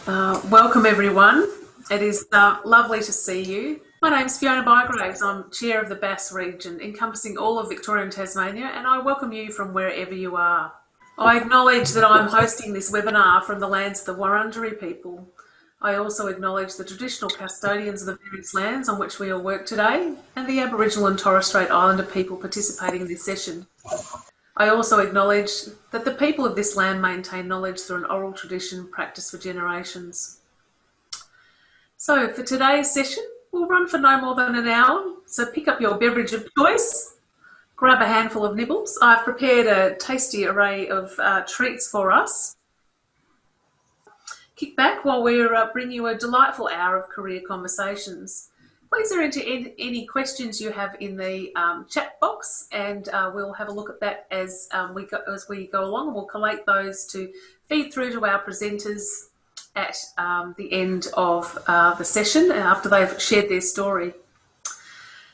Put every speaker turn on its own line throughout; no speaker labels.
Welcome everyone. It is lovely to see you. My name's Fiona Bygraves. I'm Chair of the Bass region, encompassing all of Victoria and Tasmania, and I welcome you from wherever you are. I acknowledge that I'm hosting this webinar from the lands of the Wurundjeri people. I also acknowledge the traditional custodians of the various lands on which we all work today, and the Aboriginal and Torres Strait Islander people participating in this session. I also acknowledge that the people of this land maintain knowledge through an oral tradition practiced for generations. So for today's session, we'll run for no more than an hour. So pick up your beverage of choice, grab a handful of nibbles. I've prepared a tasty array of treats for us. Kick back while we bring you a delightful hour of career conversations. Please enter any questions you have in the chat box, and we'll have a look at that as we go along, and we'll collate those to feed through to our presenters at the end of the session after they've shared their story.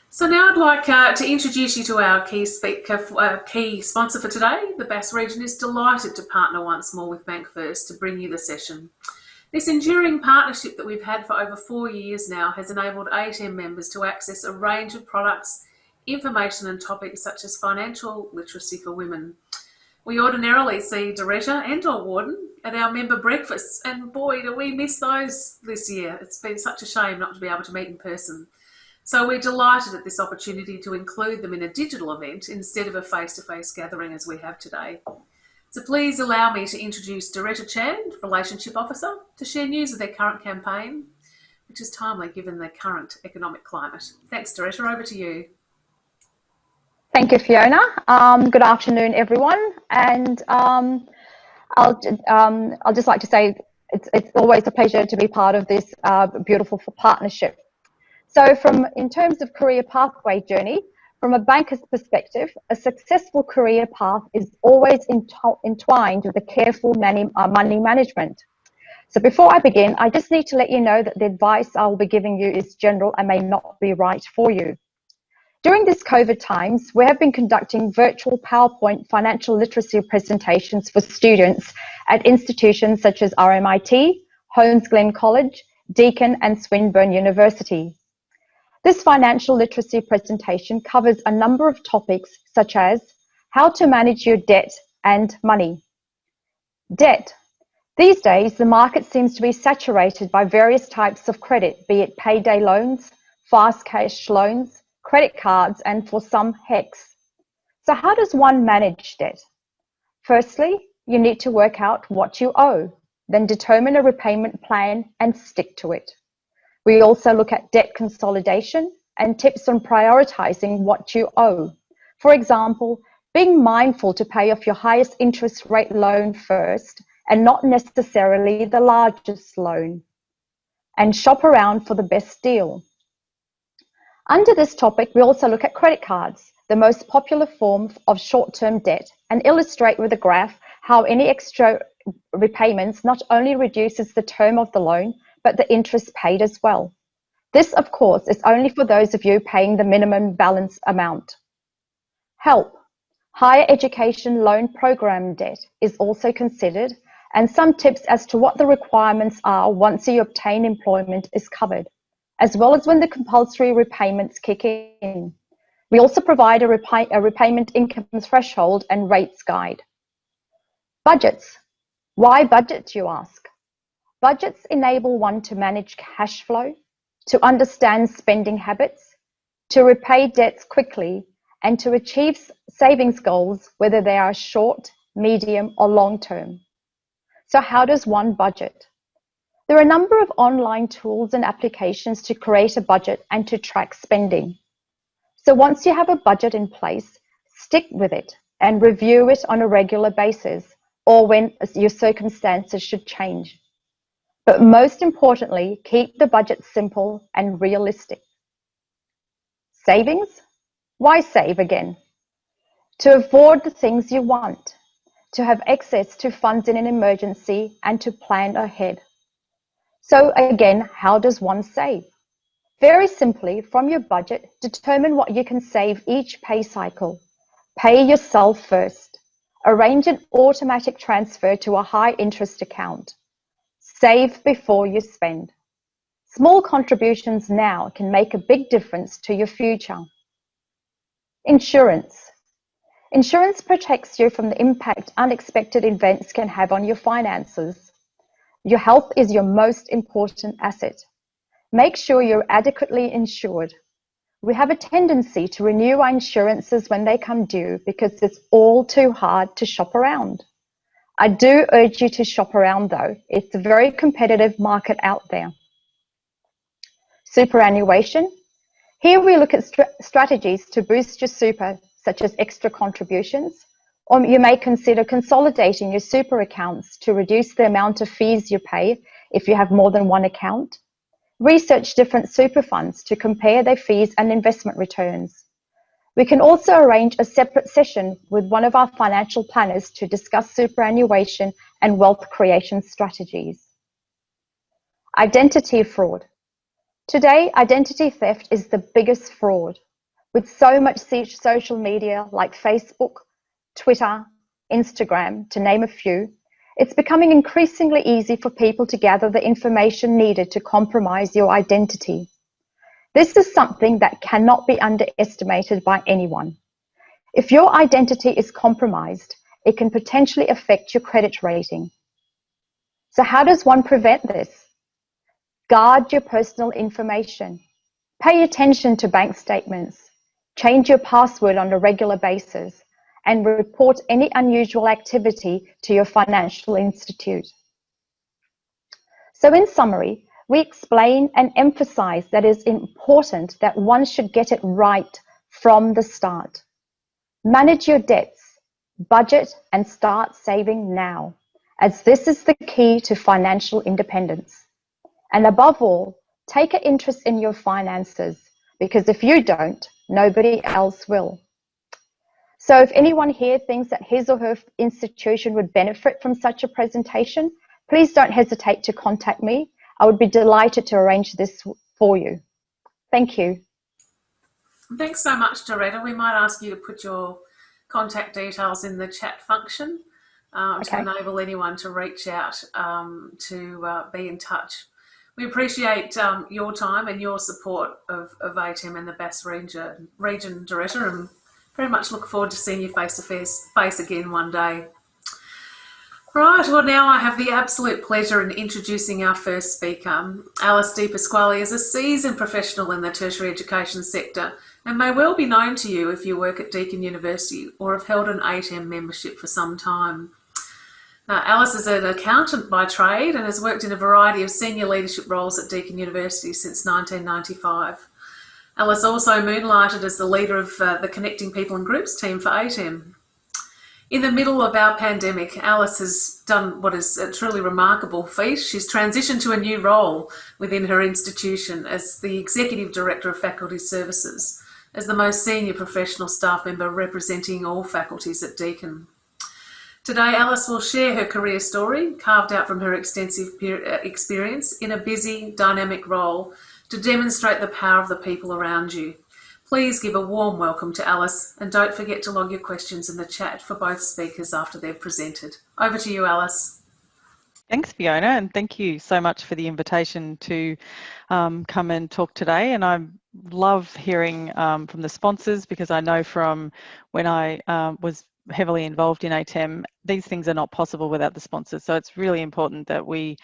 So now I'd like to introduce you to our key sponsor for today. The Bass region is delighted to partner once more with Bank First to bring you the session. This enduring partnership that we've had for over 4 years now has enabled ATM members to access a range of products, information and topics such as financial literacy for women. We ordinarily see Doretta and or Warden at our member breakfasts, and boy, do we miss those this year. It's been such a shame not to be able to meet in person. So we're delighted at this opportunity to include them in a digital event instead of a face-to-face gathering as we have today. So please allow me to introduce Doretta Chand, Relationship Officer, to share news of their current campaign, which is timely given the current economic climate. Thanks, Doretta. Over to you.
Thank you, Fiona. Good afternoon, everyone. And I'll just like to say it's always a pleasure to be part of this beautiful partnership. So in terms of career pathway journey, from a banker's perspective, a successful career path is always entwined with a careful money management. So before I begin, I just need to let you know that the advice I will be giving you is general and may not be right for you. During this COVID times, we have been conducting virtual PowerPoint financial literacy presentations for students at institutions such as RMIT, Holmes Glen College, Deakin and Swinburne University. This financial literacy presentation covers a number of topics such as how to manage your debt and money. Debt. These days, the market seems to be saturated by various types of credit, be it payday loans, fast cash loans, credit cards, and for some, HECS. So how does one manage debt? Firstly, you need to work out what you owe, then determine a repayment plan and stick to it. We also look at debt consolidation and tips on prioritizing what you owe. For example, being mindful to pay off your highest interest rate loan first and not necessarily the largest loan. And shop around for the best deal. Under this topic, we also look at credit cards, the most popular form of short-term debt, and illustrate with a graph how any extra repayments not only reduces the term of the loan, but the interest paid as well. This, of course, is only for those of you paying the minimum balance amount. Help. Higher education loan program debt is also considered, and some tips as to what the requirements are once you obtain employment is covered, as well as when the compulsory repayments kick in. We also provide a repayment income threshold and rates guide. Budgets. Why budget, you ask? Budgets enable one to manage cash flow, to understand spending habits, to repay debts quickly, and to achieve savings goals, whether they are short, medium, or long term. So how does one budget? There are a number of online tools and applications to create a budget and to track spending. So once you have a budget in place, stick with it and review it on a regular basis or when your circumstances should change. But most importantly, keep the budget simple and realistic. Savings? Why save again? To avoid the things you want, to have access to funds in an emergency, and to plan ahead. So again, how does one save? Very simply, from your budget, determine what you can save each pay cycle. Pay yourself first. Arrange an automatic transfer to a high interest account. Save before you spend. Small contributions now can make a big difference to your future. Insurance. Insurance protects you from the impact unexpected events can have on your finances. Your health is your most important asset. Make sure you're adequately insured. We have a tendency to renew our insurances when they come due because it's all too hard to shop around. I do urge you to shop around though. It's a very competitive market out there. Superannuation. Here we look at strategies to boost your super, such as extra contributions, or you may consider consolidating your super accounts to reduce the amount of fees you pay if you have more than one account. Research different super funds to compare their fees and investment returns. We can also arrange a separate session with one of our financial planners to discuss superannuation and wealth creation strategies. Identity fraud. Today, identity theft is the biggest fraud. With so much social media like Facebook, Twitter, Instagram, to name a few, it's becoming increasingly easy for people to gather the information needed to compromise your identity. This is something that cannot be underestimated by anyone. If your identity is compromised, it can potentially affect your credit rating. So how does one prevent this? Guard your personal information. Pay attention to bank statements. Change your password on a regular basis and report any unusual activity to your financial institute. So in summary, we explain and emphasize that it is important that one should get it right from the start. Manage your debts, budget, and start saving now, as this is the key to financial independence. And above all, take an interest in your finances, because if you don't, nobody else will. So if anyone here thinks that his or her institution would benefit from such a presentation, please don't hesitate to contact me. I would be delighted to arrange this for you. Thank you.
Thanks so much, Doretta. We might ask you to put your contact details in the chat function to enable anyone to reach out to be in touch. We appreciate your time and your support of ATEM and the Bass region, Doretta, and very much look forward to seeing you face to face again one day. Right, well now I have the absolute pleasure in introducing our first speaker. Alice Di Pasquale is a seasoned professional in the tertiary education sector and may well be known to you if you work at Deakin University or have held an ATEM membership for some time. Alice is an accountant by trade and has worked in a variety of senior leadership roles at Deakin University since 1995. Alice also moonlighted as the leader of the Connecting People and Groups team for ATEM. In the middle of our pandemic, Alice has done what is a truly remarkable feat. She's transitioned to a new role within her institution as the Executive Director of Faculty Services, as the most senior professional staff member representing all faculties at Deakin. Today, Alice will share her career story, carved out from her extensive experience in a busy, dynamic role to demonstrate the power of the people around you. Please give a warm welcome to Alice and don't forget to log your questions in the chat for both speakers after they've presented. Over to you, Alice.
Thanks, Fiona, and thank you so much for the invitation to come and talk today. And I love hearing from the sponsors, because I know from when I was heavily involved in ATEM, these things are not possible without the sponsors. So it's really important that we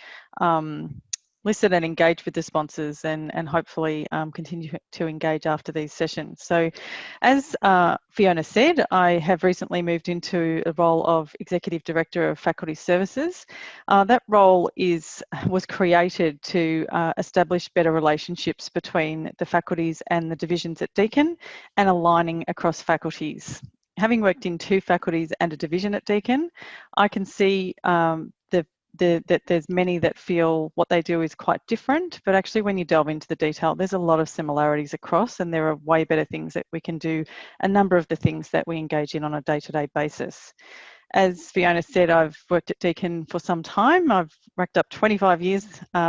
listen and engage with the sponsors and hopefully continue to engage after these sessions. So as Fiona said, I have recently moved into a role of Executive Director of Faculty Services. That role was created to establish better relationships between the faculties and the divisions at Deakin and aligning across faculties. Having worked in 2 faculties and a division at Deakin, I can see that there's many that feel what they do is quite different, but actually when you delve into the detail, there's a lot of similarities across, and there are way better things that we can do, a number of the things that we engage in on a day-to-day basis. As Fiona said, I've worked at Deakin for some time. I've racked up 25 years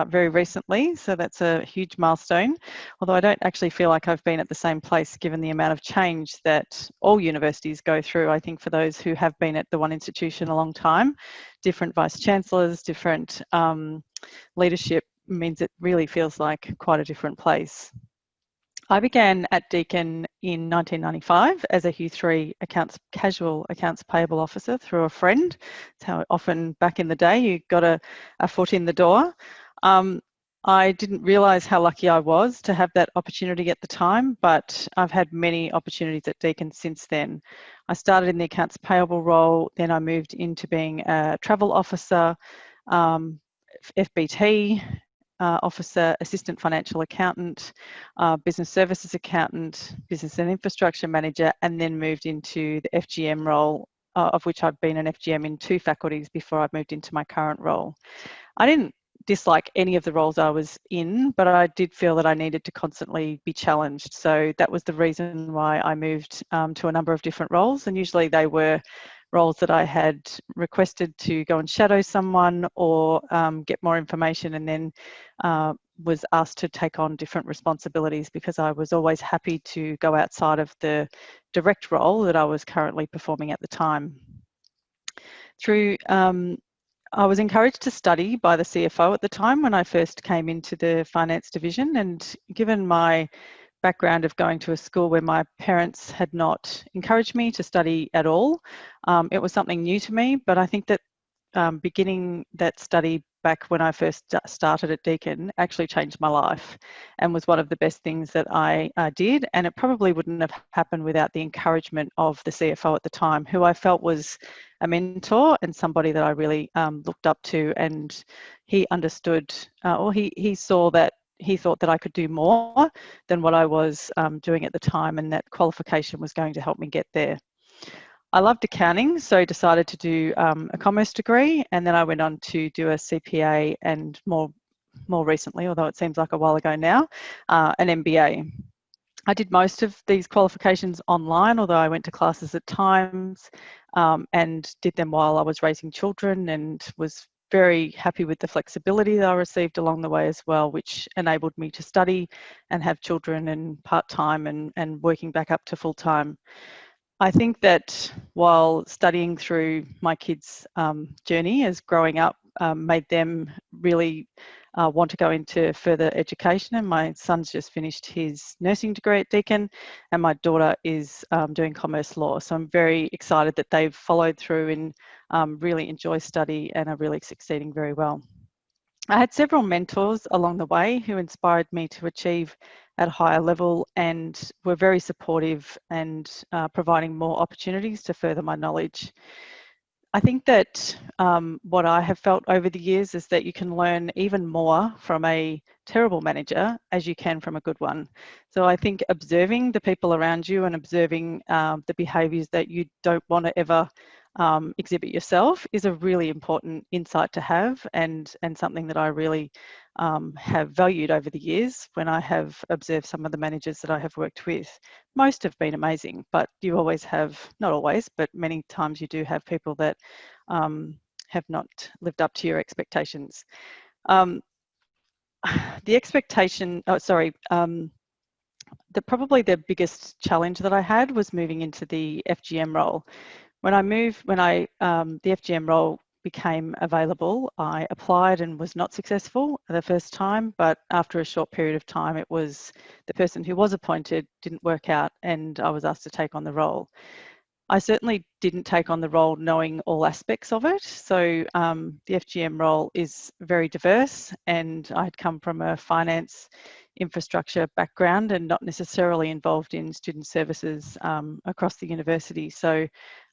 very recently, so that's a huge milestone. Although I don't actually feel like I've been at the same place given the amount of change that all universities go through. I think for those who have been at the one institution a long time, different vice-chancellors, different leadership means it really feels like quite a different place. I began at Deakin in 1995 as a Hugh3 casual accounts payable officer through a friend. It's how often back in the day you got a foot in the door. I didn't realise how lucky I was to have that opportunity at the time, but I've had many opportunities at Deakin since then. I started in the accounts payable role, then I moved into being a travel officer, FBT, officer, assistant financial accountant, business services accountant, business and infrastructure manager, and then moved into the FGM role, of which I've been an FGM in 2 faculties before I moved into my current role. I didn't dislike any of the roles I was in, but I did feel that I needed to constantly be challenged. So that was the reason why I moved to a number of different roles, and usually they were roles that I had requested to go and shadow someone or get more information, and then was asked to take on different responsibilities because I was always happy to go outside of the direct role that I was currently performing at the time. I was encouraged to study by the CFO at the time when I first came into the finance division, and given my background of going to a school where my parents had not encouraged me to study at all, it was something new to me, but I think that beginning that study back when I first started at Deakin actually changed my life and was one of the best things that I did, and it probably wouldn't have happened without the encouragement of the CFO at the time, who I felt was a mentor and somebody that I really looked up to, and he understood, or he saw that he thought that I could do more than what I was doing at the time, and that qualification was going to help me get there. I loved accounting, so decided to do a commerce degree, and then I went on to do a CPA and more recently, although it seems like a while ago now, an MBA. I did most of these qualifications online, although I went to classes at times and did them while I was raising children, and was very happy with the flexibility that I received along the way as well, which enabled me to study and have children and part-time and working back up to full-time. I think that while studying through my kids' journey as growing up made them really want to go into further education, and my son's just finished his nursing degree at Deakin, and my daughter is doing commerce law. So I'm very excited that they've followed through and really enjoy study and are really succeeding very well. I had several mentors along the way who inspired me to achieve at a higher level and were very supportive and providing more opportunities to further my knowledge. I think that what I have felt over the years is that you can learn even more from a terrible manager as you can from a good one. So I think observing the people around you and observing the behaviours that you don't want to ever exhibit yourself is a really important insight to have, and something that I really have valued over the years when I have observed some of the managers that I have worked with. Most have been amazing, but you always have, not always, but many times you do have people that have not lived up to your expectations. The expectation, probably the biggest challenge that I had was moving into the FGM role. When the FGM role became available, I applied and was not successful the first time, but after a short period of time, it was the person who was appointed didn't work out, and I was asked to take on the role. I certainly didn't take on the role knowing all aspects of it. So the FGM role is very diverse, and I'd come from a finance infrastructure background and not necessarily involved in student services across the university. So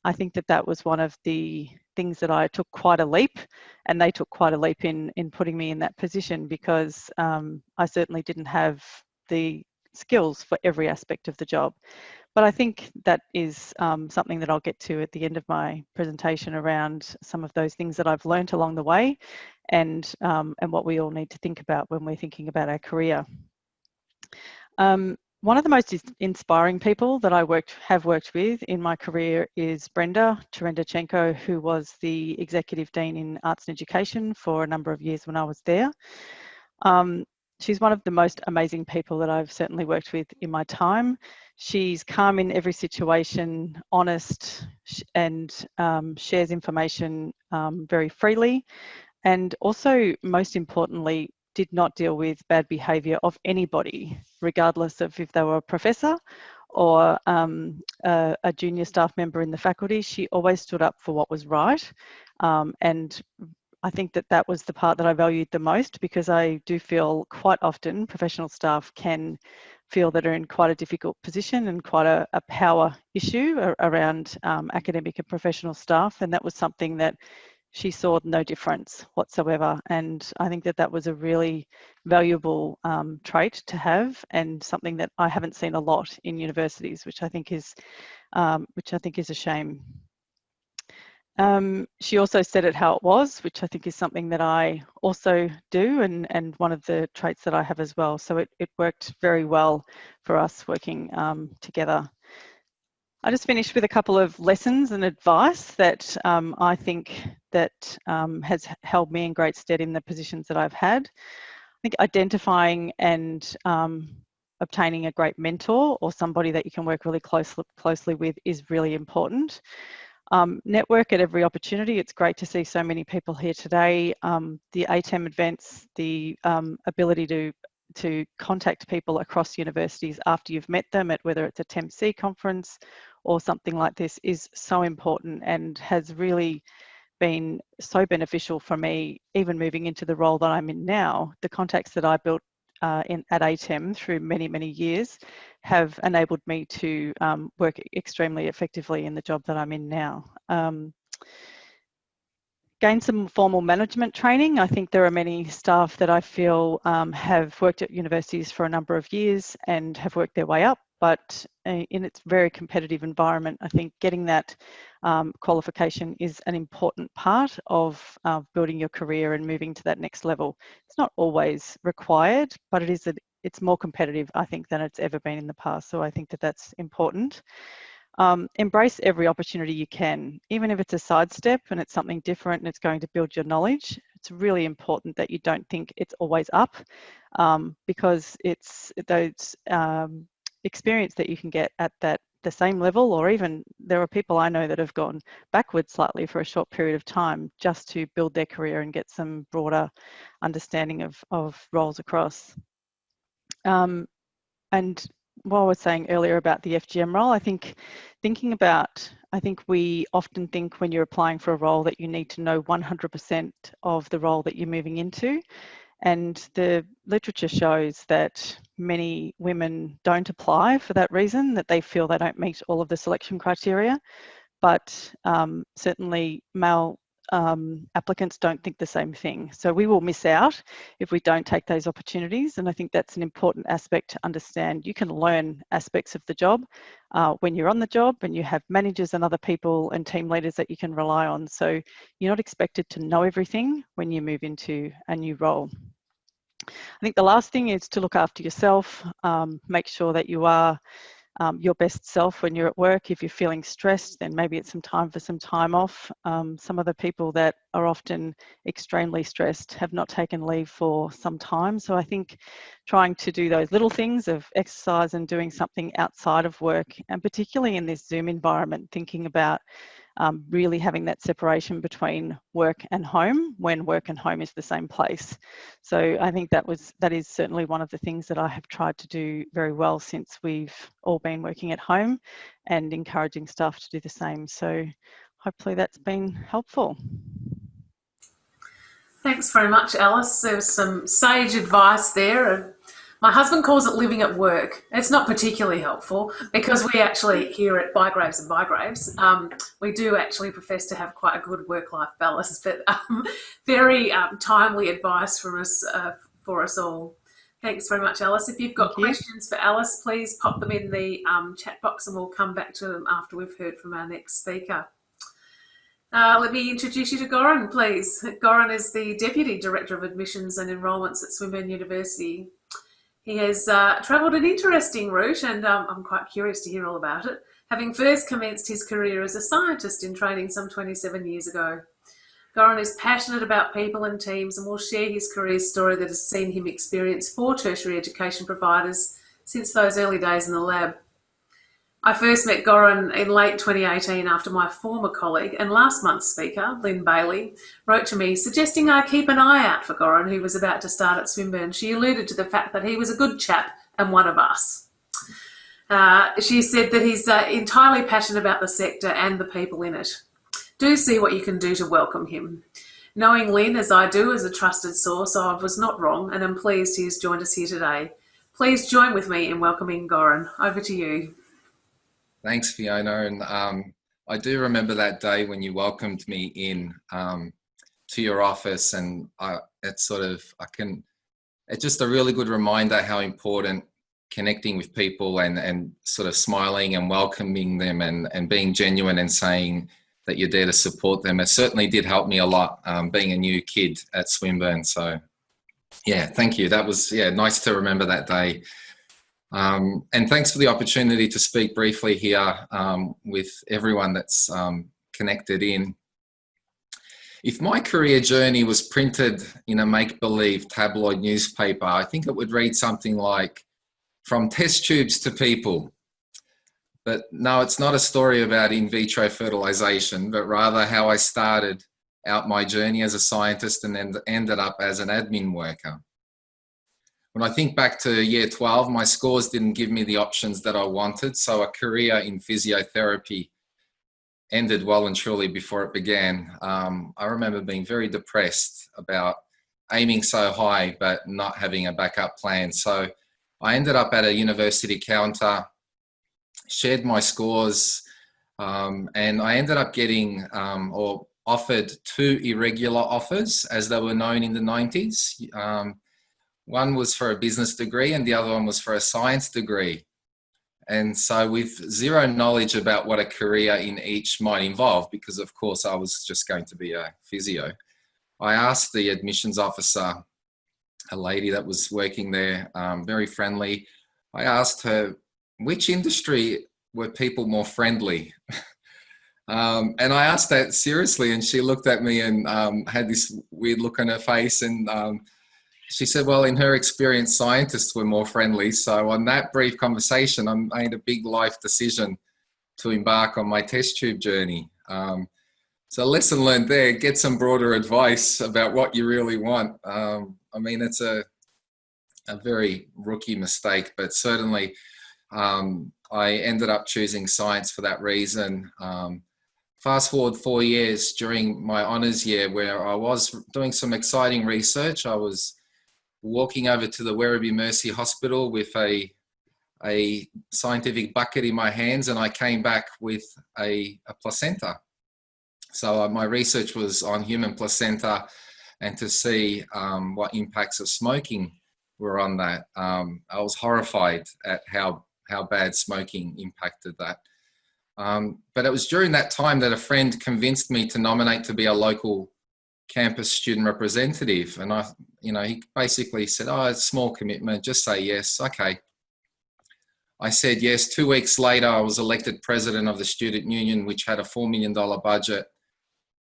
I think that that was one of the things that I took quite a leap, and they took quite a leap in putting me in that position, because I certainly didn't have the skills for every aspect of the job. But I think that is something that I'll get to at the end of my presentation around some of those things that I've learnt along the way, and what we all need to think about when we're thinking about our career. One of the most inspiring people that I have worked with in my career is Brenda Cherendachenko, who was the Executive Dean in Arts and Education for a number of years when I was there. She's one of the most amazing people that I've certainly worked with in my time. She's calm in every situation, honest, and shares information very freely. And also, most importantly, did not deal with bad behaviour of anybody, regardless of if they were a professor or a junior staff member in the faculty. She always stood up for what was right. And I think that that was the part that I valued the most, because I do feel quite often professional staff can feel that are in quite a difficult position and quite a power issue around academic and professional staff. And that was something that she saw no difference whatsoever. And I think that that was a really valuable trait to have, and something that I haven't seen a lot in universities, which I think is a shame. She also said it how it was, which I think is something that I also do, and one of the traits that I have as well. So it worked very well for us working together. I just finished with a couple of lessons and advice that I think that has held me in great stead in the positions that I've had. I think identifying and obtaining a great mentor or somebody that you can work really closely with is really important. Network at every opportunity. It's great to see so many people here today. The ATEM events, the ability to contact people across universities after you've met them, at whether it's a TEMC conference or something like this, is so important and has really been so beneficial for me, even moving into the role that I'm in now. The contacts that I built at ATEM through many, many years have enabled me to work extremely effectively in the job that I'm in now. Gain some formal management training. I think there are many staff that I feel have worked at universities for a number of years and have worked their way up, but in its very competitive environment, I think getting that qualification is an important part of building your career and moving to that next level. It's not always required, but it's more competitive, I think, than it's ever been in the past. So I think that that's important. Embrace every opportunity you can, even if it's a sidestep and it's something different and it's going to build your knowledge. It's really important that you don't think it's always up, because it's those experience that you can get at the same level, or even there are people I know that have gone backwards slightly for a short period of time just to build their career and get some broader understanding of roles across. And what I was saying earlier about the FGM role, I think we often think when you're applying for a role that you need to know 100% of the role that you're moving into. And the literature shows that many women don't apply for that reason, that they feel they don't meet all of the selection criteria. But certainly male applicants don't think the same thing. So we will miss out if we don't take those opportunities. And I think that's an important aspect to understand. You can learn aspects of the job when you're on the job, and you have managers and other people and team leaders that you can rely on. So you're not expected to know everything when you move into a new role. I think the last thing is to look after yourself, make sure that you are your best self when you're at work. If you're feeling stressed, then maybe it's time for some time off. Some of the people that are often extremely stressed have not taken leave for some time. So I think trying to do those little things of exercise and doing something outside of work, and particularly in this Zoom environment, thinking about really having that separation between work and home when work and home is the same place. So I think that is certainly one of the things that I have tried to do very well since we've all been working at home, and encouraging staff to do the same. So hopefully that's been helpful.
Thanks very much, Alice. There was some sage advice there. My husband calls it living at work. It's not particularly helpful, because we actually here at Bygraves and Bygraves, we do actually profess to have quite a good work-life balance, but very timely advice from us for us all. Thanks very much, Alice. If you've got questions for Alice, please pop them in the chat box, and we'll come back to them after we've heard from our next speaker. Let me introduce you to Goran, please. Goran is the Deputy Director of Admissions and Enrolments at Swinburne University. He has travelled an interesting route, and I'm quite curious to hear all about it, having first commenced his career as a scientist in training some 27 years ago. Goran is passionate about people and teams and will share his career story that has seen him experience 4 tertiary education providers since those early days in the lab. I first met Goran in late 2018 after my former colleague and last month's speaker, Lynn Bailey, wrote to me suggesting I keep an eye out for Goran, who was about to start at Swinburne. She alluded to the fact that he was a good chap and one of us. She said that he's entirely passionate about the sector and the people in it. Do see what you can do to welcome him. Knowing Lynn, as I do, as a trusted source, I was not wrong and I'm pleased he has joined us here today. Please join with me in welcoming Goran. Over to you.
Thanks, Fiona. And I do remember that day when you welcomed me in to your office, and it's just a really good reminder how important connecting with people and sort of smiling and welcoming them and being genuine and saying that you're there to support them. It certainly did help me a lot being a new kid at Swinburne. So yeah, thank you. That was nice to remember that day. And thanks for the opportunity to speak briefly here with everyone that's connected in. If my career journey was printed in a make-believe tabloid newspaper, I think it would read something like, "From test tubes to people." But no, it's not a story about in vitro fertilization, but rather how I started out my journey as a scientist and then ended up as an admin worker. When I think back to year 12, my scores didn't give me the options that I wanted, so a career in physiotherapy ended well and truly before it began. I remember being very depressed about aiming so high but not having a backup plan. So I ended up at a university counter, shared my scores, and I ended up getting or offered 2 irregular offers, as they were known in the 90s. One was for a business degree and the other one was for a science degree. And so with zero knowledge about what a career in each might involve, because of course I was just going to be a physio, I asked the admissions officer, a lady that was working there, very friendly, I asked her, which industry were people more friendly? And I asked that seriously, and she looked at me and had this weird look on her face, and she said, well, in her experience, scientists were more friendly. So on that brief conversation, I made a big life decision to embark on my test tube journey. So lesson learned there, get some broader advice about what you really want. I mean, it's a very rookie mistake, but certainly I ended up choosing science for that reason. Fast forward 4 years during my honours year, where I was doing some exciting research. I was walking over to the Werribee Mercy Hospital with a scientific bucket in my hands, and I came back with a placenta. So my research was on human placenta and to see what impacts of smoking were on that. I was horrified at how bad smoking impacted that. But it was during that time that a friend convinced me to nominate to be a local campus student representative. And he basically said, oh, it's a small commitment, just say yes. Okay. I said yes. 2 weeks later, I was elected president of the student union, which had a $4 million budget,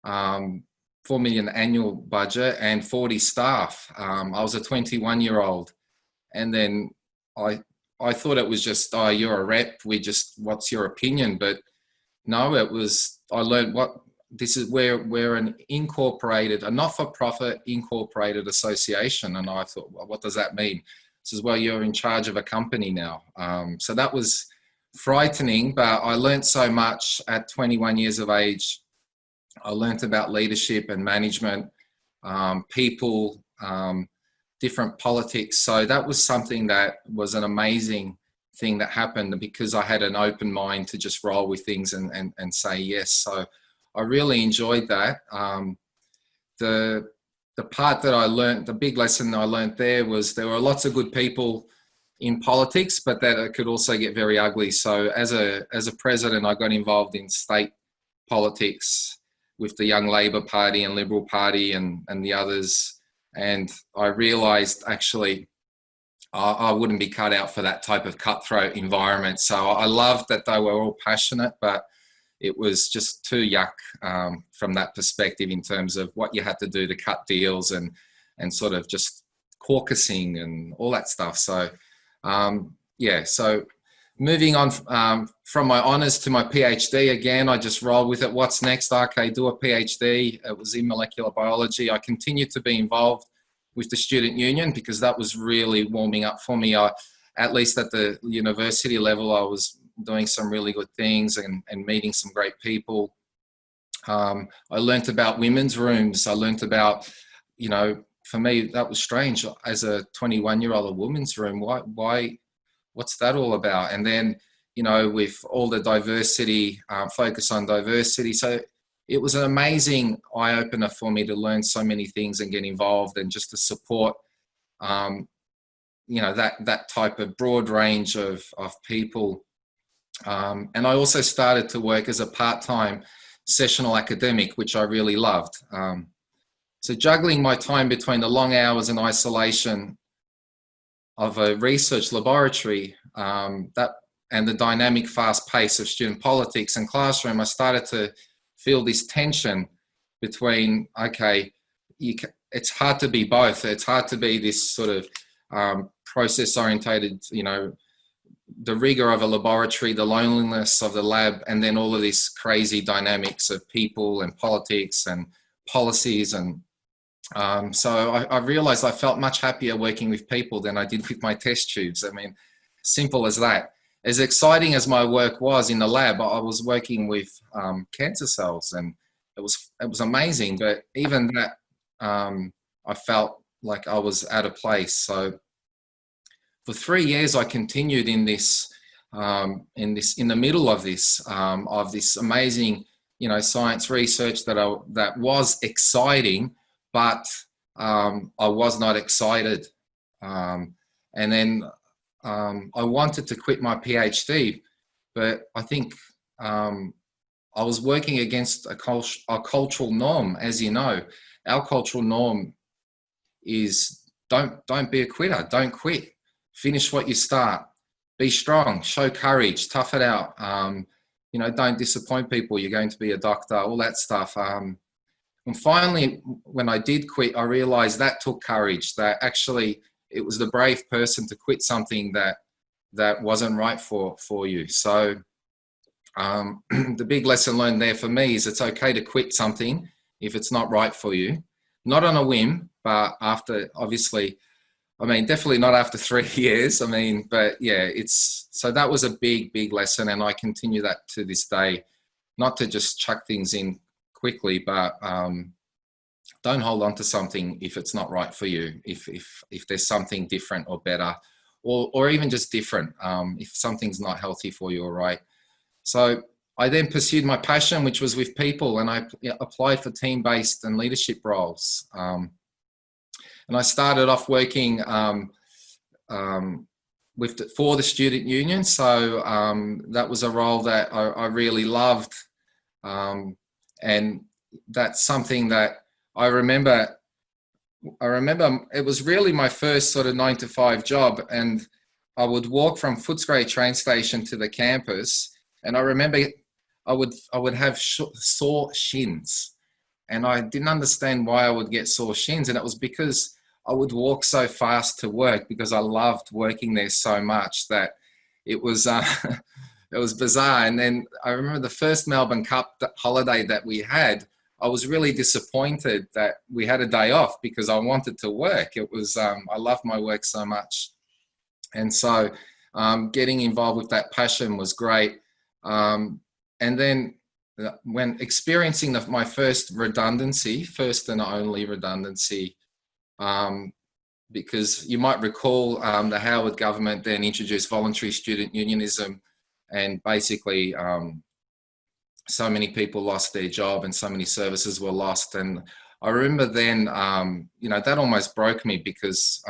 $4 million annual budget and 40 staff. I was a 21-year-old. And then I thought it was just, oh, you're a rep, what's your opinion? But no, I learned we're an incorporated, a not-for-profit incorporated association. And I thought, well, what does that mean? This is, well, you're in charge of a company now. So that was frightening, but I learned so much at 21 years of age. I learned about leadership and management, people, different politics. So that was something that was an amazing thing that happened because I had an open mind to just roll with things and say yes. So I really enjoyed that. The part that I learned, the big lesson I learned there was there were lots of good people in politics, but that it could also get very ugly. So as a president, I got involved in state politics with the Young Labor Party and Liberal Party and the others. And I realized actually I wouldn't be cut out for that type of cutthroat environment. So I loved that they were all passionate, but it was just too yuck from that perspective in terms of what you had to do to cut deals and sort of just caucusing and all that stuff. So yeah, so moving on from my honours to my PhD, again, I just rolled with it. What's next? Okay, do a PhD. It was in molecular biology. I continued to be involved with the student union because that was really warming up for me. At least at the university level, I was doing some really good things and meeting some great people. I learnt about women's rooms. I learnt about, you know, for me, that was strange. As a 21-year-old, a women's room, why, what's that all about? And then, you know, with all the diversity, focus on diversity. So it was an amazing eye-opener for me to learn so many things and get involved and just to support, you know, that type of broad range of people. And I also started to work as a part-time sessional academic, which I really loved. So juggling my time between the long hours and isolation of a research laboratory and the dynamic fast pace of student politics and classroom, I started to feel this tension between, okay, it's hard to be both. It's hard to be this sort of process-orientated, you know, the rigor of a laboratory, the loneliness of the lab, and then all of this crazy dynamics of people and politics and policies. And so I realized I felt much happier working with people than I did with my test tubes. I mean, simple as that. As exciting as my work was in the lab, I was working with cancer cells, and it was amazing. But even that, I felt like I was out of place. So for 3 years, I continued in this, in the middle of this amazing, you know, science research that was exciting, but I was not excited. And then I wanted to quit my PhD, but I think I was working against a cultural norm. As you know, our cultural norm is don't be a quitter, don't quit. Finish what you start. Be strong. Show courage. Tough it out. You know, don't disappoint people. You're going to be a doctor. All that stuff. And finally, when I did quit, I realised that took courage. That actually, it was the brave person to quit something that wasn't right for you. So the big lesson learned there for me is it's okay to quit something if it's not right for you. Not on a whim, but after, obviously, I mean, definitely not after 3 years. I mean, but yeah, so that was a big lesson, and I continue that to this day. Not to just chuck things in quickly, but don't hold on to something if it's not right for you. If there's something different or better, or even just different, if something's not healthy for you, all right. So I then pursued my passion, which was with people, and I applied for team-based and leadership roles. And I started off working for the student union. So that was a role that I really loved. And that's something that I remember it was really my first sort of 9-to-5 job. And I would walk from Footscray train station to the campus. And I remember I would have sore shins. And I didn't understand why I would get sore shins. And it was because I would walk so fast to work because I loved working there so much that it was, it was bizarre. And then I remember the first Melbourne Cup holiday that we had, I was really disappointed that we had a day off because I wanted to work. It was, I loved my work so much. And so getting involved with that passion was great. And then when experiencing my first redundancy, first and only redundancy, because you might recall the Howard government then introduced voluntary student unionism, and basically so many people lost their job and so many services were lost. And I remember then, you know, that almost broke me because,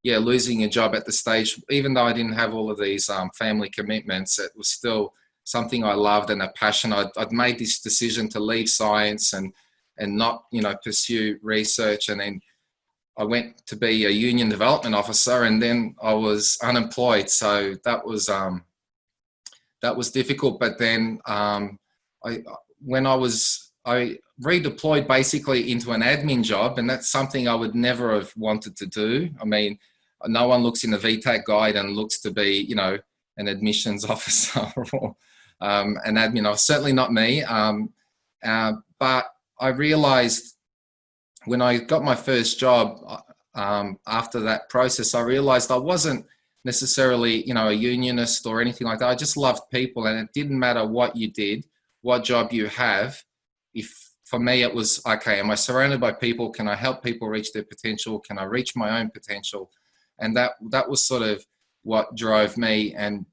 yeah, losing a job at the stage, even though I didn't have all of these family commitments, it was still something I loved and a passion. I'd made this decision to leave science and not, you know, pursue research. And then I went to be a union development officer, and then I was unemployed. So that was difficult. But then I redeployed basically into an admin job, and that's something I would never have wanted to do. I mean, no one looks in the VTAC guide and looks to be, you know, an admissions officer or an admin officer. Certainly not me. But I realised when I got my first job, after that process, I realised I wasn't necessarily, you know, a unionist or anything like that. I just loved people, and it didn't matter what you did, what job you have. If for me it was, okay, am I surrounded by people? Can I help people reach their potential? Can I reach my own potential? And that was sort of what drove me. And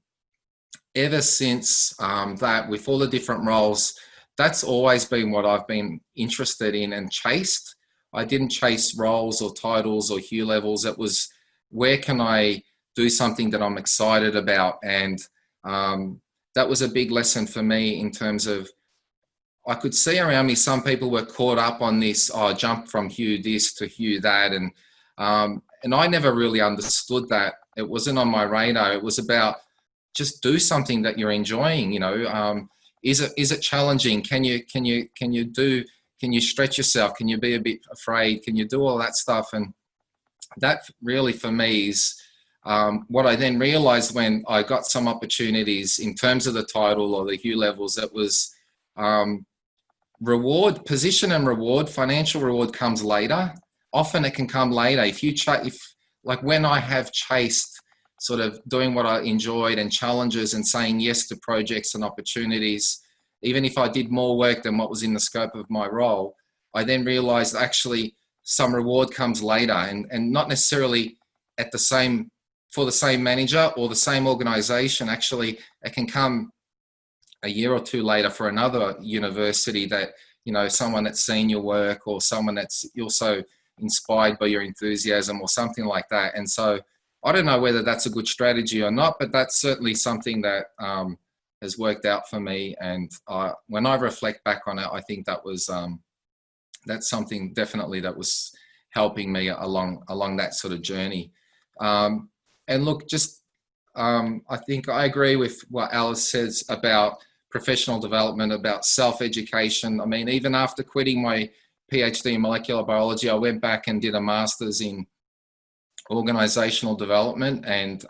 ever since that, with all the different roles, that's always been what I've been interested in and chased. I didn't chase roles or titles or hue levels. It was, where can I do something that I'm excited about? And that was a big lesson for me in terms of, I could see around me some people were caught up on this, jump from hue this to hue that. And I never really understood that. It wasn't on my radar. It was about, just do something that you're enjoying, you know. Is it challenging? Can you stretch yourself? Can you be a bit afraid? Can you do all that stuff? And that really for me is what I then realized when I got some opportunities in terms of the title or the hue levels. That was reward, position and reward. Financial reward comes later. Often it can come later. Like when I have chased sort of doing what I enjoyed and challenges and saying yes to projects and opportunities, even if I did more work than what was in the scope of my role, I then realized actually some reward comes later, and not necessarily for the same manager or the same organization. Actually, it can come a year or two later for another university that, you know, someone that's seen your work or someone that's also inspired by your enthusiasm or something like that. And so I don't know whether that's a good strategy or not, but that's certainly something that has worked out for me. And when I reflect back on it, I think that was that's something definitely that was helping me along that sort of journey. And look, just I think I agree with what Alice says about professional development, about self-education. I mean, even after quitting my PhD in molecular biology, I went back and did a master's in organizational development and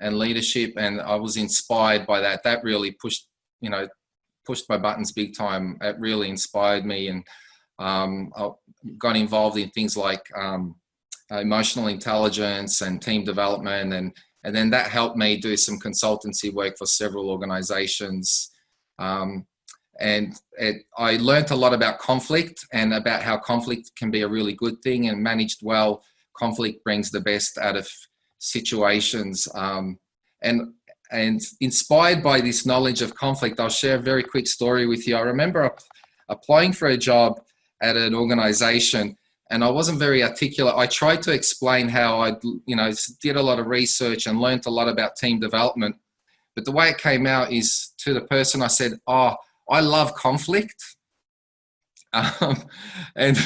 leadership, and I was inspired by that. That really pushed my buttons big time. It really inspired me, and I got involved in things like emotional intelligence and team development, and then that helped me do some consultancy work for several organizations. I learned a lot about conflict and about how conflict can be a really good thing, and managed well, conflict brings the best out of situations. And inspired by this knowledge of conflict, I'll share a very quick story with you. I remember applying for a job at an organization, and I wasn't very articulate. I tried to explain how I, did a lot of research and learned a lot about team development. But the way it came out is, to the person I said, "Oh, I love conflict." And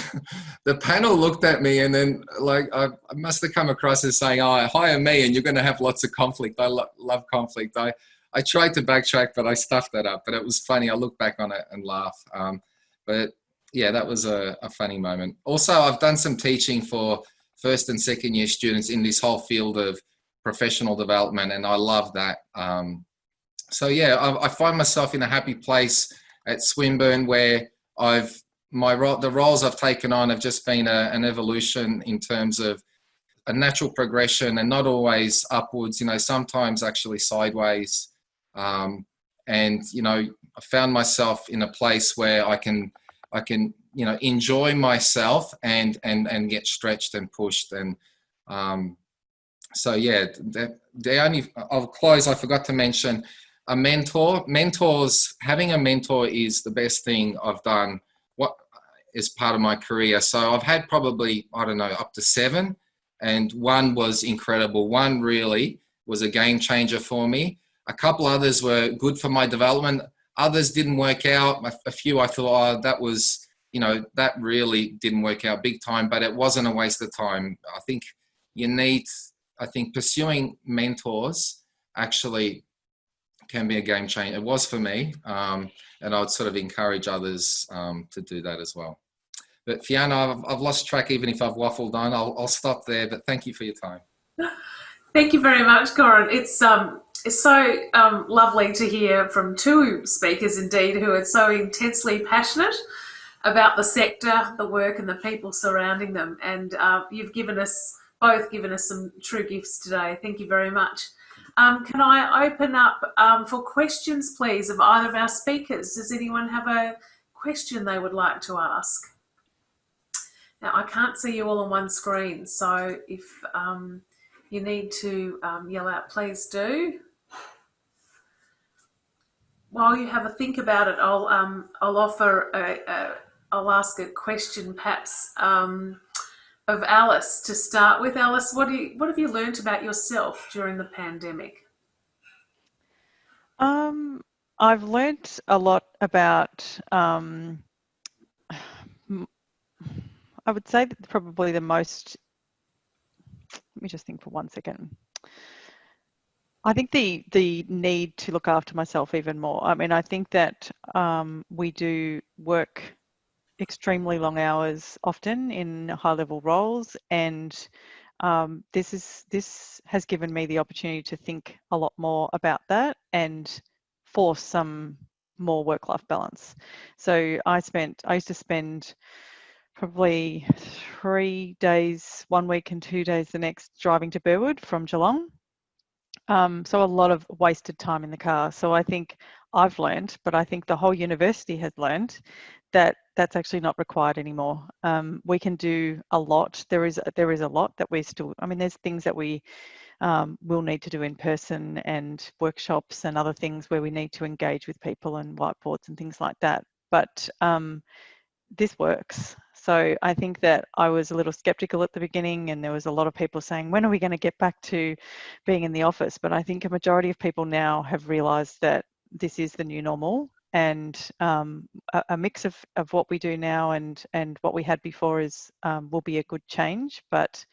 the panel looked at me, and then I must have come across as saying, "Oh, hire me and you're going to have lots of conflict. I love conflict." I tried to backtrack, but I stuffed that up. But it was funny. I look back on it and laugh. But yeah, that was a funny moment. Also, I've done some teaching for first and second year students in this whole field of professional development, and I love that. So yeah, I find myself in a happy place at Swinburne, where the roles I've taken on have just been an evolution in terms of a natural progression, and not always upwards, sometimes actually sideways. And I found myself in a place where I can enjoy myself and get stretched and pushed. And so yeah, I'll close. I forgot to mention a mentor. Having a mentor is the best thing I've done as part of my career. So I've had probably, up to 7, and one was incredible. One really was a game changer for me. A couple others were good for my development. Others didn't work out. A few I thought, that was you know, that really didn't work out big time, but it wasn't a waste of time. I think pursuing mentors actually can be a game changer. It was for me, and I would sort of encourage others to do that as well. But Fiona, I've lost track. Even if I've waffled on, I'll stop there. But thank you for your time.
Thank you very much, Corin. It's so lovely to hear from two speakers, indeed, who are so intensely passionate about the sector, the work, and the people surrounding them. And you've both given us some true gifts today. Thank you very much. Can I open up for questions, please, of either of our speakers? Does anyone have a question they would like to ask? Now, I can't see you all on one screen, so if you need to yell out, please do. While you have a think about it, I'll ask a question, perhaps, of Alice to start with. Alice, what have you learnt about yourself during the pandemic?
I've learnt a lot about. I would say that probably the most. Let me just think for 1 second. I think the need to look after myself even more. I mean, I think that we do work extremely long hours often in high-level roles, and this has given me the opportunity to think a lot more about that and force some more work-life balance. So I used to spend probably 3 days 1 week and 2 days the next driving to Burwood from Geelong. So a lot of wasted time in the car. So I think I've learned, but I think the whole university has learned that that's actually not required anymore. We can do a lot. There is a lot that we still, I mean, there's things that we will need to do in person, and workshops and other things where we need to engage with people and whiteboards and things like that. But this works. So I think that I was a little skeptical at the beginning, and there was a lot of people saying, when are we going to get back to being in the office? But I think a majority of people now have realised that this is the new normal, and a mix of what we do now and what we had before will be a good change. But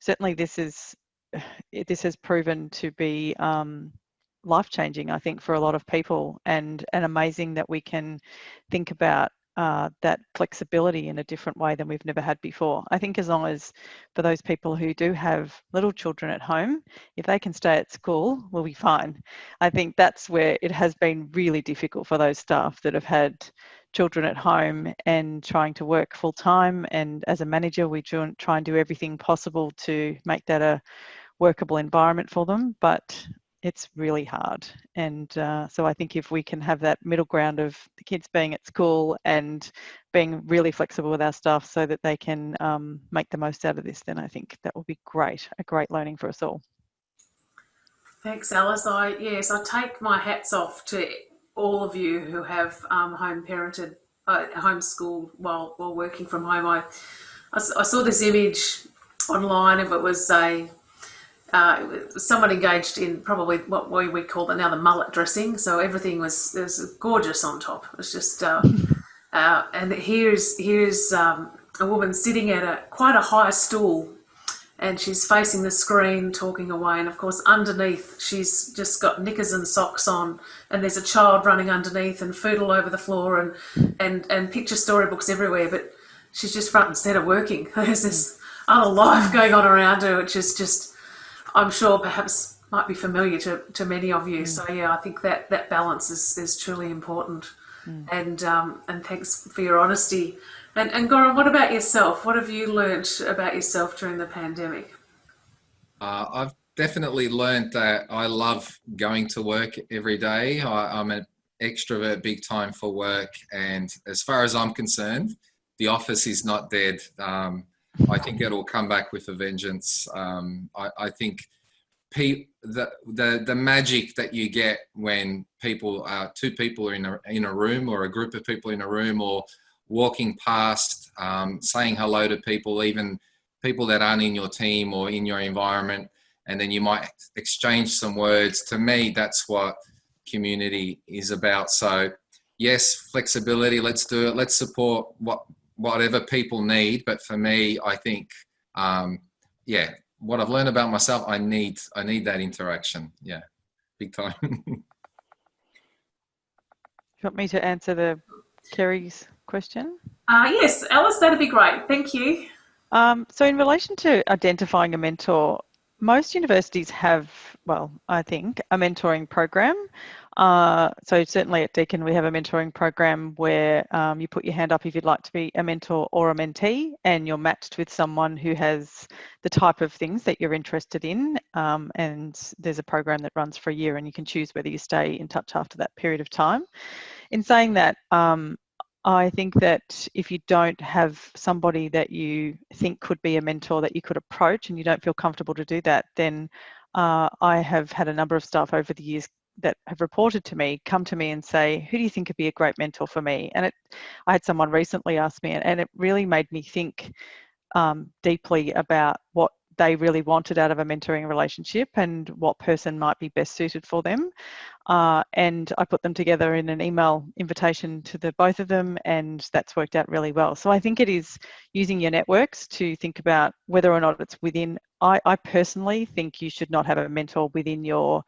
certainly this has proven to be life-changing, I think, for a lot of people, and amazing that we can think about that flexibility in a different way than we've never had before. I think as long as, for those people who do have little children at home, if they can stay at school, we'll be fine. I think that's where it has been really difficult for those staff that have had children at home and trying to work full time. And as a manager, we try and do everything possible to make that a workable environment for them, but it's really hard. And so I think if we can have that middle ground of the kids being at school and being really flexible with our staff so that they can make the most out of this, then I think that will be great, a great learning for us all.
Thanks, Alice. I take my hats off to all of you who have home-parented, homeschooled while working from home. I saw this image online of it was someone engaged in probably what we call now the mullet dressing. So everything was gorgeous on top. It was just, and here's a woman sitting at quite a high stool, and she's facing the screen talking away. And of course, underneath, she's just got knickers and socks on, and there's a child running underneath, and food all over the floor, and picture storybooks everywhere. But she's just front and centre working. There's this other life going on around her, which is just, I'm sure perhaps might be familiar to many of you. So yeah, I think that balance is truly important. And thanks for your honesty. And Goran, what about yourself? What have you learnt about yourself during the pandemic?
I've definitely learnt that I love going to work every day. I'm an extrovert big time for work, and as far as I'm concerned, the office is not dead. I think it'll come back with a vengeance. I think the magic that you get when two people are in a room, or a group of people in a room, or walking past, saying hello to people, even people that aren't in your team or in your environment, and then you might exchange some words. To me, that's what community is about. So yes, flexibility, let's do it. Let's support whatever people need. But for me, I think, yeah, what I've learned about myself, I need that interaction. Yeah, big time.
You want me to answer Kerry's question?
Yes, Alice, that'd be great. Thank you.
So in relation to identifying a mentor, most universities have, well, I think, a mentoring program. So certainly at Deakin, we have a mentoring program where you put your hand up if you'd like to be a mentor or a mentee, and you're matched with someone who has the type of things that you're interested in. And there's a program that runs for a year, and you can choose whether you stay in touch after that period of time. In saying that, I think that if you don't have somebody that you think could be a mentor that you could approach and you don't feel comfortable to do that, then I have had a number of staff over the years that have reported to me, come to me and say, who do you think could be a great mentor for me? And I had someone recently ask me, and it really made me think deeply about what they really wanted out of a mentoring relationship and what person might be best suited for them. And I put them together in an email invitation to the both of them, and that's worked out really well. So I think it is using your networks to think about whether or not it's within. I personally think you should not have a mentor within your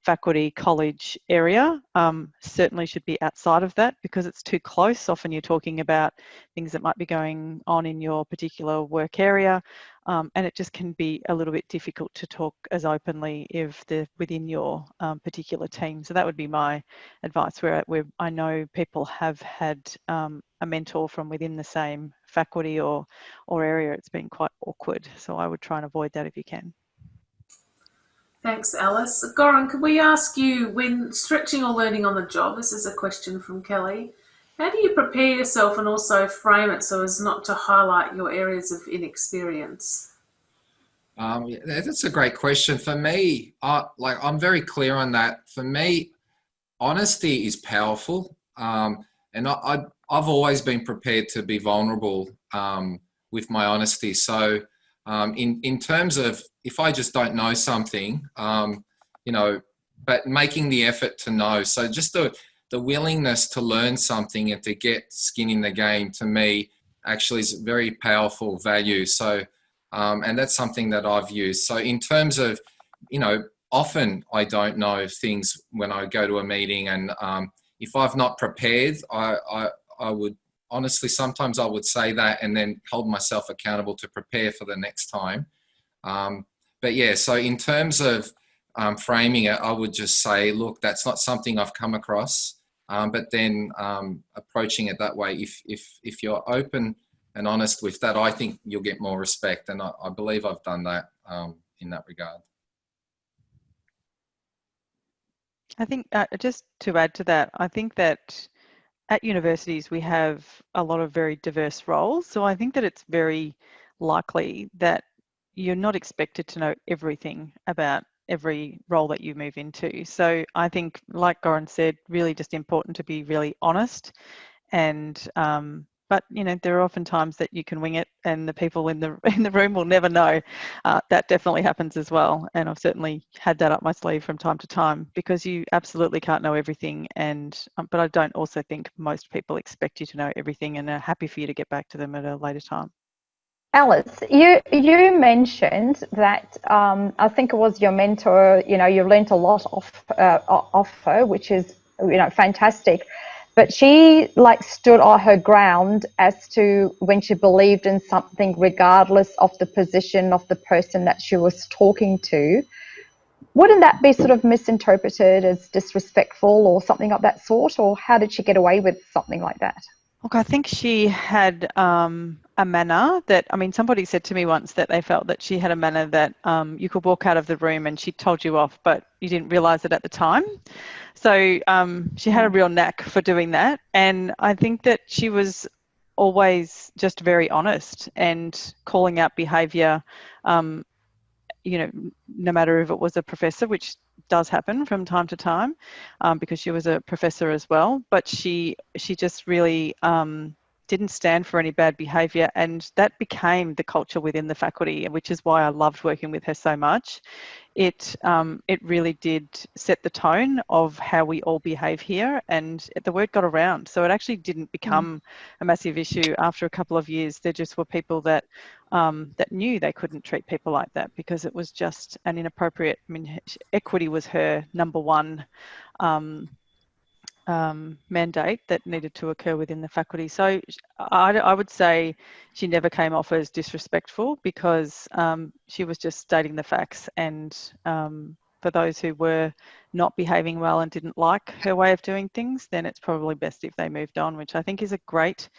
faculty college area. Certainly should be outside of that because it's too close. Often you're talking about things that might be going on in your particular work area. And it just can be a little bit difficult to talk as openly if they're within your particular team. So that would be my advice where I know people have had a mentor from within the same faculty or area. It's been quite awkward. So I would try and avoid that if you can.
Thanks, Alice. Goran, could we ask you, when stretching or learning on the job, this is a question from Kelly, how do you prepare yourself and also frame it so as not to highlight your areas of inexperience?
That's a great question. For me, I'm very clear on that. For me, honesty is powerful, and I've always been prepared to be vulnerable with my honesty. So, in terms of if I just don't know something, but making the effort to know. So just the willingness to learn something and to get skin in the game, to me, actually is very powerful value. So, and that's something that I've used. So in terms of, often I don't know things when I go to a meeting, and if I've not prepared, I would honestly, sometimes I would say that and then hold myself accountable to prepare for the next time. But yeah, so in terms of framing it, I would just say, look, that's not something I've come across. But then approaching it that way, if you're open and honest with that, I think you'll get more respect. And I believe I've done that in that regard.
I think just to add to that, I think that at universities we have a lot of very diverse roles. So I think that it's very likely that you're not expected to know everything about every role that you move into. So I think, like Goran said, really just important to be really honest. And but there are often times that you can wing it, and the people in the room will never know. That definitely happens as well, and I've certainly had that up my sleeve from time to time, because you absolutely can't know everything. And but I don't also think most people expect you to know everything and are happy for you to get back to them at a later time.
Alice, you mentioned that I think it was your mentor. You learnt a lot off her, which is fantastic. But she stood on her ground as to when she believed in something, regardless of the position of the person that she was talking to. Wouldn't that be sort of misinterpreted as disrespectful or something of that sort? Or how did she get away with something like that?
Look, I think she had a manner that, somebody said to me once that they felt that she had a manner that you could walk out of the room and she told you off, but you didn't realise it at the time. So she had a real knack for doing that. And I think that she was always just very honest and calling out behaviour, no matter if it was a professor, which does happen from time to time, because she was a professor as well. But she just really didn't stand for any bad behaviour, and that became the culture within the faculty, which is why I loved working with her so much. It really did set the tone of how we all behave here, and the word got around. So it actually didn't become a massive issue after a couple of years. There just were people that that knew they couldn't treat people like that because it was just an inappropriate. I mean, equity was her number one mandate that needed to occur within the faculty. So I would say she never came off as disrespectful because she was just stating the facts. And for those who were not behaving well and didn't like her way of doing things, then it's probably best if they moved on, which I think is a great,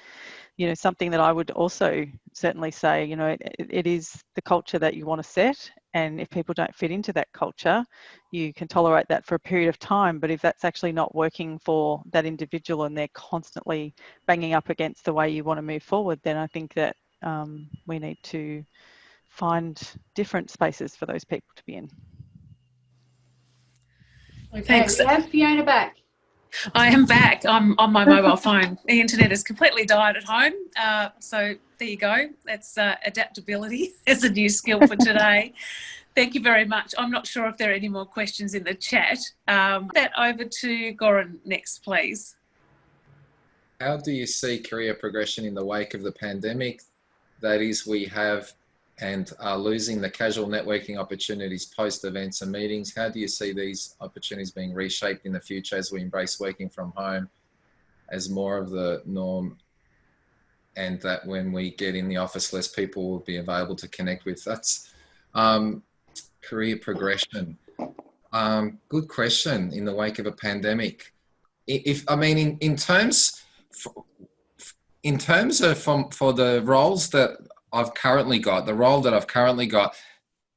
something that I would also certainly say, it is the culture that you want to set. And if people don't fit into that culture, you can tolerate that for a period of time. But if that's actually not working for that individual and they're constantly banging up against the way you want to move forward, then I think that we need to find different spaces for those people to be in.
Okay,
Thanks.
we have Fiona back.
I am back. I'm on my mobile phone. The internet has completely died at home. So there you go. That's adaptability as a new skill for today. Thank you very much. I'm not sure if there are any more questions in the chat. That over to Goran next, please.
How do you see career progression in the wake of the pandemic? That is, we have and are losing the casual networking opportunities post events and meetings. How do you see these opportunities being reshaped in the future as we embrace working from home as more of the norm, and that when we get in the office, less people will be available to connect with? That's career progression. Good question. In the wake of a pandemic, in terms of for the roles that I've currently got,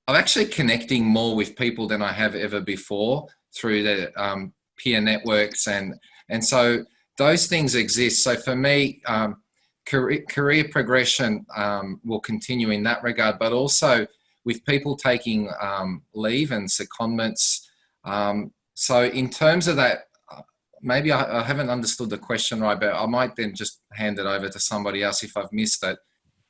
I'm actually connecting more with people than I have ever before through the peer networks, and so those things exist. So for me, career progression will continue in that regard, but also with people taking leave and secondments. So in terms of that, maybe I haven't understood the question right, but I might then just hand it over to somebody else if I've missed it.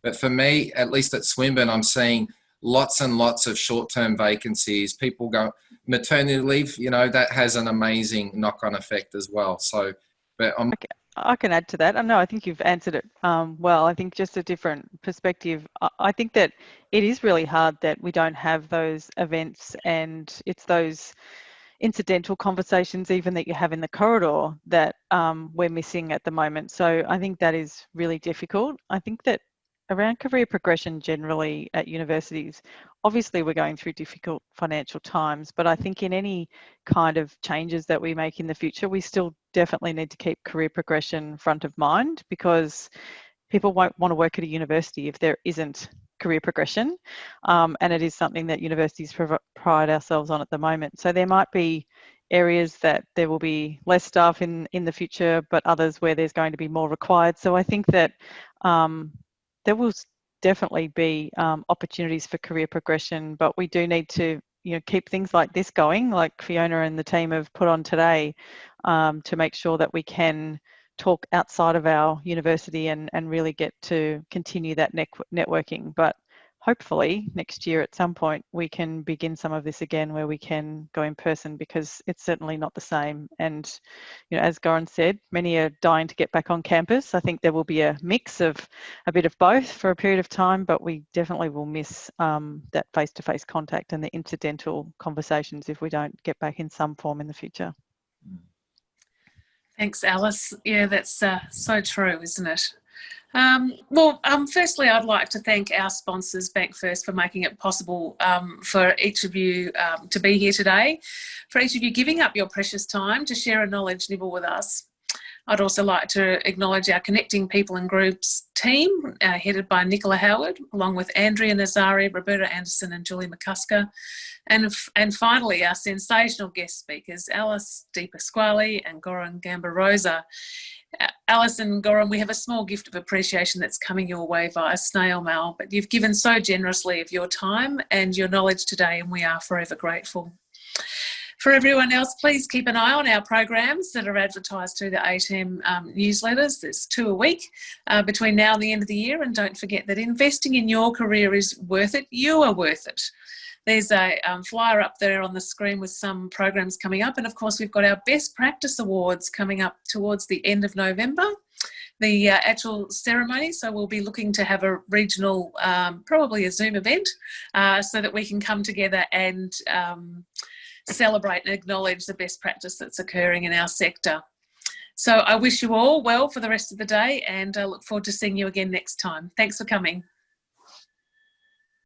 But for me, at least at Swinburne, I'm seeing lots and lots of short-term vacancies. People go maternity leave, that has an amazing knock-on effect as well. So, but
I can add to that. No, I think you've answered it well. I think just a different perspective. I think that it is really hard that we don't have those events, and it's those incidental conversations even that you have in the corridor that we're missing at the moment. So I think that is really difficult. I think that around career progression generally at universities, obviously we're going through difficult financial times, but I think in any kind of changes that we make in the future, we still definitely need to keep career progression front of mind, because people won't want to work at a university if there isn't career progression. And it is something that universities pride ourselves on at the moment. So there might be areas that there will be less staff in the future, but others where there's going to be more required. So I think that there will definitely be opportunities for career progression, but we do need to keep things like this going, like Fiona and the team have put on today, to make sure that we can talk outside of our university and really get to continue that networking. But hopefully next year at some point we can begin some of this again where we can go in person, because it's certainly not the same. And as Goran said, many are dying to get back on campus. I think there will be a mix of a bit of both for a period of time, but we definitely will miss that face-to-face contact and the incidental conversations if we don't get back in some form in the future.
Thanks, Alice. Yeah, that's so true, isn't it? Firstly, I'd like to thank our sponsors, Bank First, for making it possible for each of you to be here today, for each of you giving up your precious time to share a knowledge nibble with us. I'd also like to acknowledge our Connecting People and Groups team, headed by Nicola Howard, along with Andrea Nazari, Roberta Anderson and Julie McCusker. And finally, our sensational guest speakers, Alice Di Pasquale and Goran Gambarosa. Alice and Goran, we have a small gift of appreciation that's coming your way via snail mail, but you've given so generously of your time and your knowledge today, and we are forever grateful. For everyone else, please keep an eye on our programs that are advertised through the ATM newsletters. There's 2 a week between now and the end of the year. And don't forget that investing in your career is worth it. You are worth it. There's a flyer up there on the screen with some programs coming up. And of course, we've got our Best Practice Awards coming up towards the end of November, the actual ceremony. So we'll be looking to have a regional, probably a Zoom event, so that we can come together and celebrate and acknowledge the best practice that's occurring in our sector. So I wish you all well for the rest of the day, and I look forward to seeing you again next time. Thanks for coming.